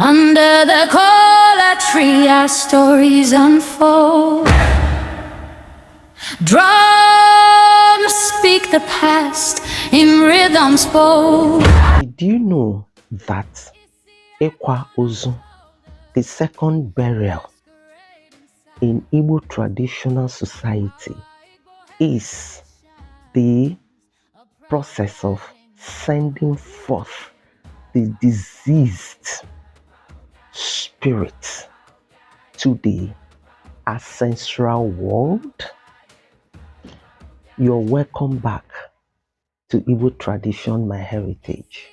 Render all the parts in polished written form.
Under the cola tree, our stories unfold. Drums speak the past in rhythms bold. Did you know that Ikwa Ozu, the second burial in Igbo traditional society, is the process of sending forth the deceased spirit to the ancestral world? You're welcome back to Igbo Tradition, My Heritage.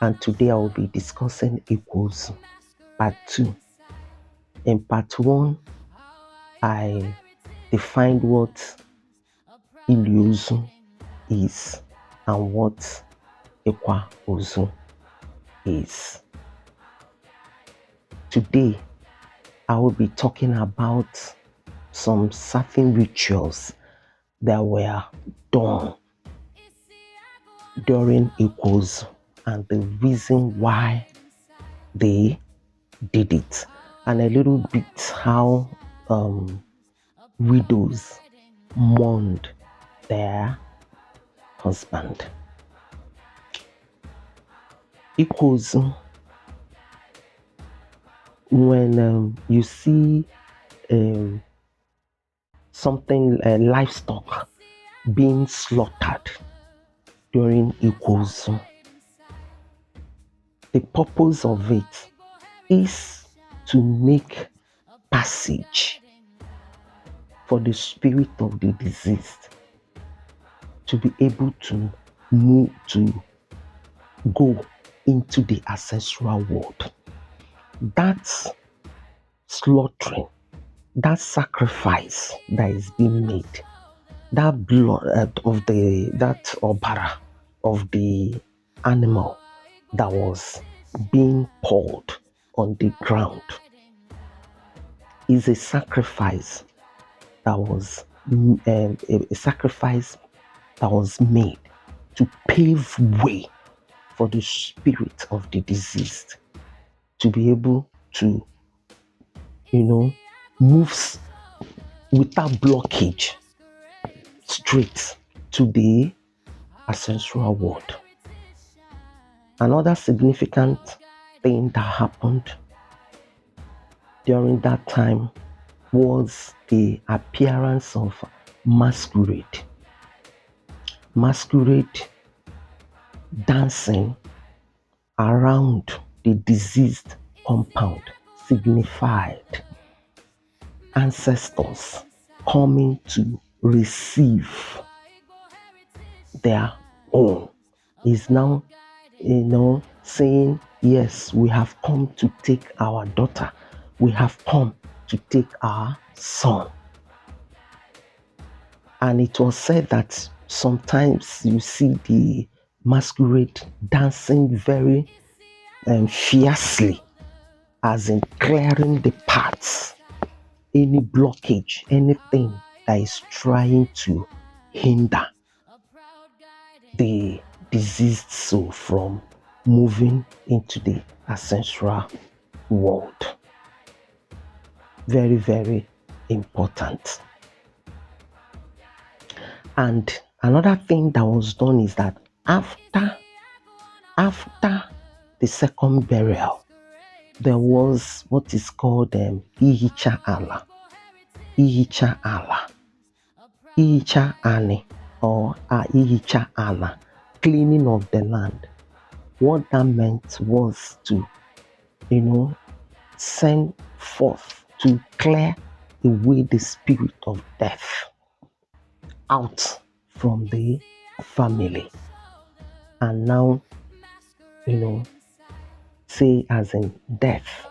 And today I will be discussing Ikwa Ozu, part 2. In part 1, I defined what Ozu is and what Ikwa Ozu is. Today, I will be talking about some certain rituals that were done during Ikwa Ozu and the reason why they did it, and a little bit how widows mourned their husband. Ikwa Ozu, when you see something livestock being slaughtered during Ikwa Ozu, the purpose of it is to make passage for the spirit of the deceased to be able to move, to go into the ancestral world. That slaughtering, that sacrifice that is being made, that blood of that obara of the animal that was being poured on the ground is a sacrifice that was a sacrifice that was made to pave way for the spirit of the deceased to be able to, move without blockage straight to the ancestral world. Another significant thing that happened during that time was the appearance of masquerade. Masquerade dancing around the deceased compound signified ancestors coming to receive their own. Is now, saying, yes, we have come to take our daughter. We have come to take our son. And it was said that sometimes you see the masquerade dancing very fiercely, as in clearing the paths, any blockage, anything that is trying to hinder the deceased soul from moving into the ancestral world. Very, very important. And another thing that was done is that after the second burial, there was what is called Ihicha Ala. Ihicha Ala. Ihicha Ani or Ihicha Ala, cleaning of the land. What that meant was to, send forth to clear away the spirit of death out from the family. And now, say as in death,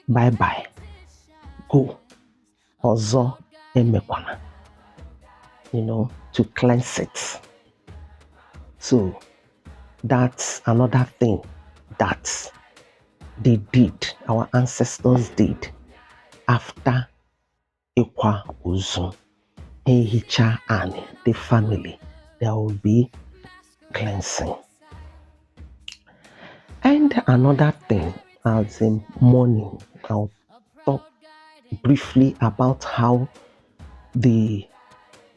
bye-bye, go, ozo emekwana, to cleanse it. So that's another thing that they did, our ancestors did after Ikwa Ozu. Ehicha and the family, there will be cleansing. And another thing as in mourning. I'll talk briefly about how the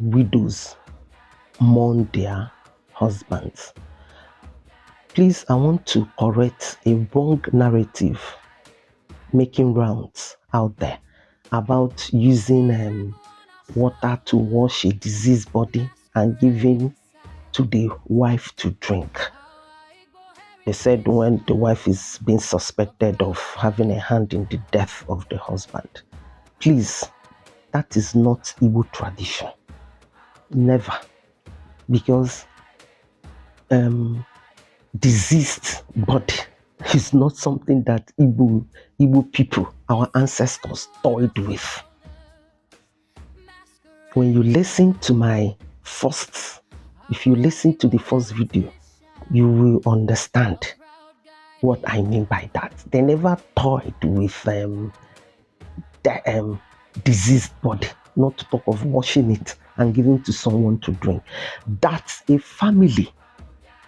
widows mourn their husbands. Please, I want to correct a wrong narrative making rounds out there about using water to wash a diseased body and giving to the wife to drink. They said when the wife is being suspected of having a hand in the death of the husband. Please, that is not Igbo tradition. Never. Because diseased body is not something that Igbo people, our ancestors, toyed with. When you listen to if you listen to the first video, you will understand what I mean by that. They never toyed with the diseased body, not to talk of washing it and giving to someone to drink. That a family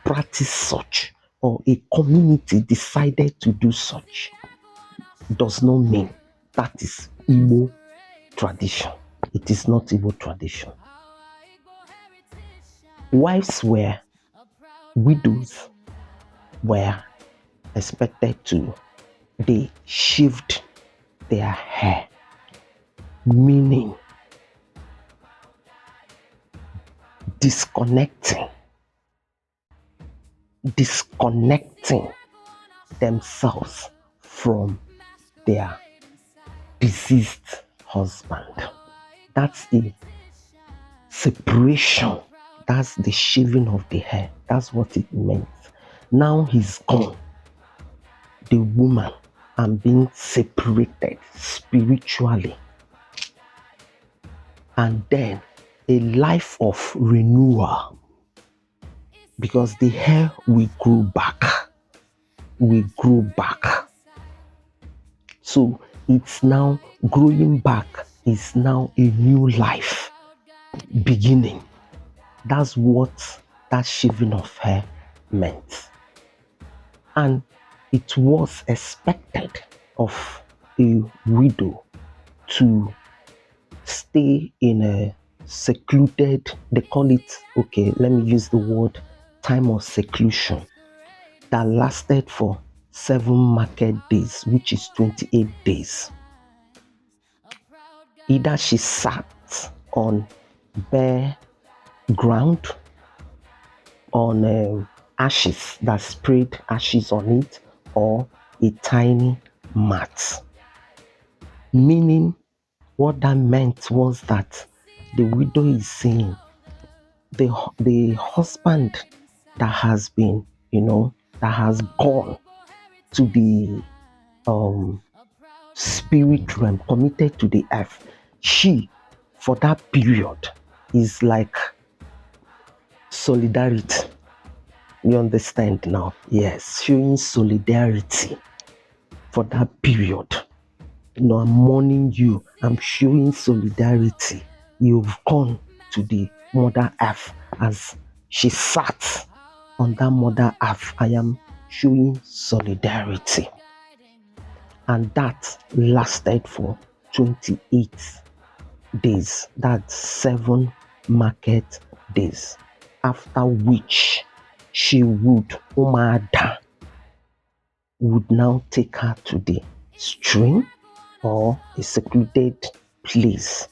practice such or a community decided to do such does not mean that is Igbo tradition. It is not Igbo tradition. Widows were expected to, they shaved their hair, meaning disconnecting themselves from their deceased husband. That's a separation. That's the shaving of the hair. That's what it meant. Now he's gone. The woman and being separated spiritually. And then a life of renewal. Because the hair will grow back. So it's now growing back. It's now a new life beginning. That's what that shaving of hair meant. And it was expected of a widow to stay in a secluded, they call it, okay, let me use the word, time of seclusion, that lasted for 7 market days, which is 28 days. Either she sat on bare ground, on ashes that sprayed ashes on it, or a tiny mat. Meaning, what that meant was that the widow is saying the husband that has been, that has gone to the spirit realm, committed to the earth, she, for that period, is like solidarity. You understand now? Yes, showing solidarity for that period. I'm mourning you. I'm showing solidarity. You've gone to the Mother Earth as she sat on that Mother Earth. I am showing solidarity. And that lasted for 28 days. That's 7 market days. After which she Umada would now take her to the stream or a secluded place,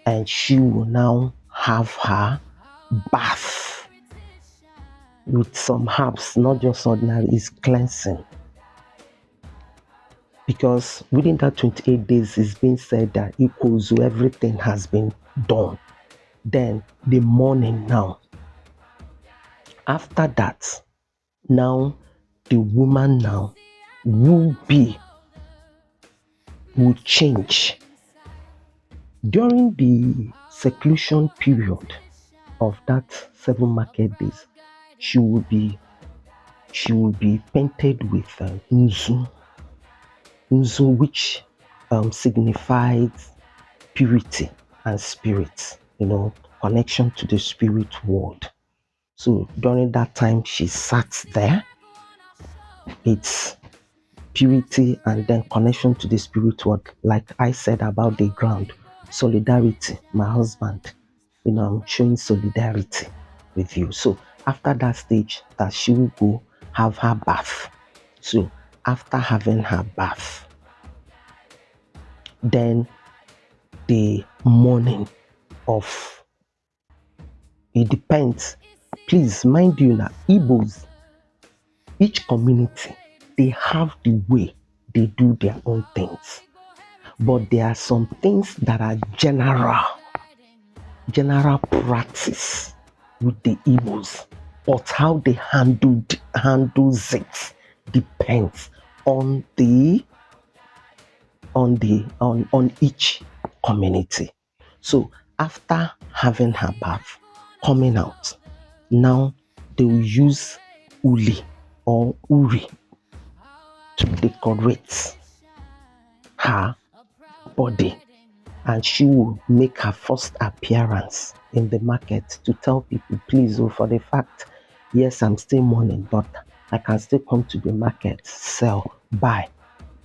and she will now have her bath with some herbs, not just ordinary, it's cleansing. Because within that 28 days, it's been said that Ikwa Ozu, everything has been done. Then the morning now. After that, now the woman now will change. During the seclusion period of that 7 market days, she will be painted with Nzu, which signifies purity and spirit, connection to the spirit world. So during that time she sat there, it's purity and then connection to the spirit world. Like I said about the ground, solidarity, my husband, I'm showing solidarity with you. So after that stage, that she will go have her bath. So after having her bath, then the morning of, it depends. Please mind you now, Igbos, each community, they have the way they do their own things. But there are some things that are general practice with the Igbos. But how they handles it depends on each community. So after having her bath, coming out, now they will use uli or uri to decorate her body, and she will make her first appearance in the market to tell people, please, for the fact, yes, I'm still mourning, but I can still come to the market, sell, buy,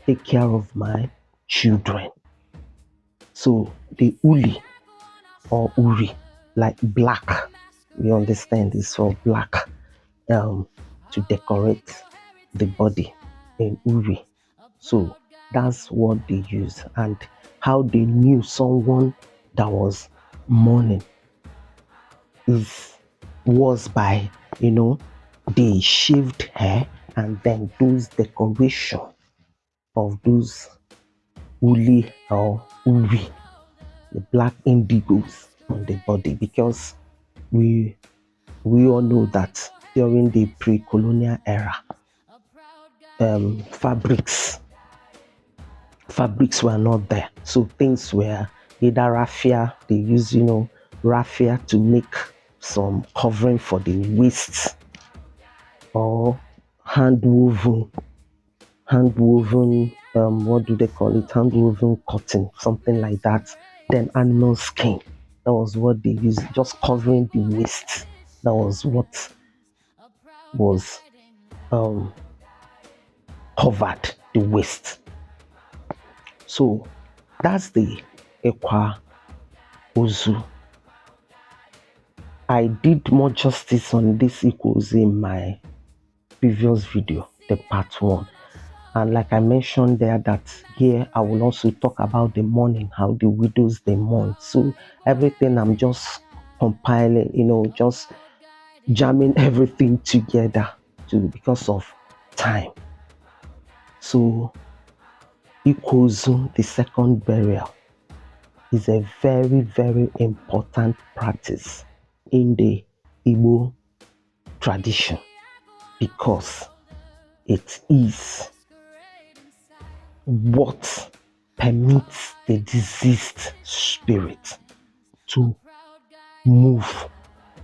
take care of my children. So the uli or uri, like black, you understand, is for black, to decorate the body in uri. So that's what they use. And how they knew someone that was mourning was by, they shaved hair and then those decoration of those uli or uri, the black indigos on the body, because we all know that during the pre-colonial era, fabrics were not there, so things were either raffia. They use raffia to make some covering for the waist, or hand woven what do they call it, hand woven cotton, something like that. Then animal skin, that was what they used, just covering the waist. That was what was covered the waist. So that's the Ikwa Ozu. I did more justice on this Ikwa Ozu in my previous video, the part 1. And like I mentioned there, that here I will also talk about the mourning, how the widows they mourn. So everything I'm just compiling, just jamming everything together because of time. So Ikwa Ozu, the second burial, is a very, very important practice in the Igbo tradition, because it is what permits the deceased spirit to move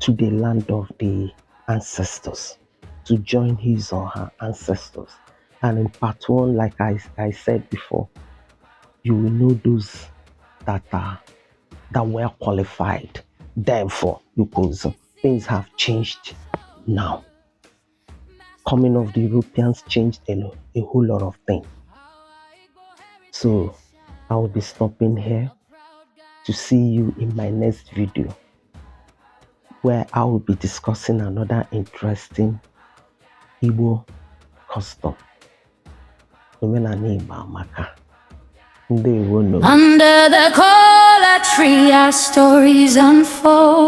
to the land of the ancestors, to join his or her ancestors. And in part 1, like I said before, you will know those that were qualified. Therefore, because things have changed now. Coming of the Europeans changed a whole lot of things. So I will be stopping here to see you in my next video, where I will be discussing another interesting Igbo custom. Under the cola tree, our stories unfold.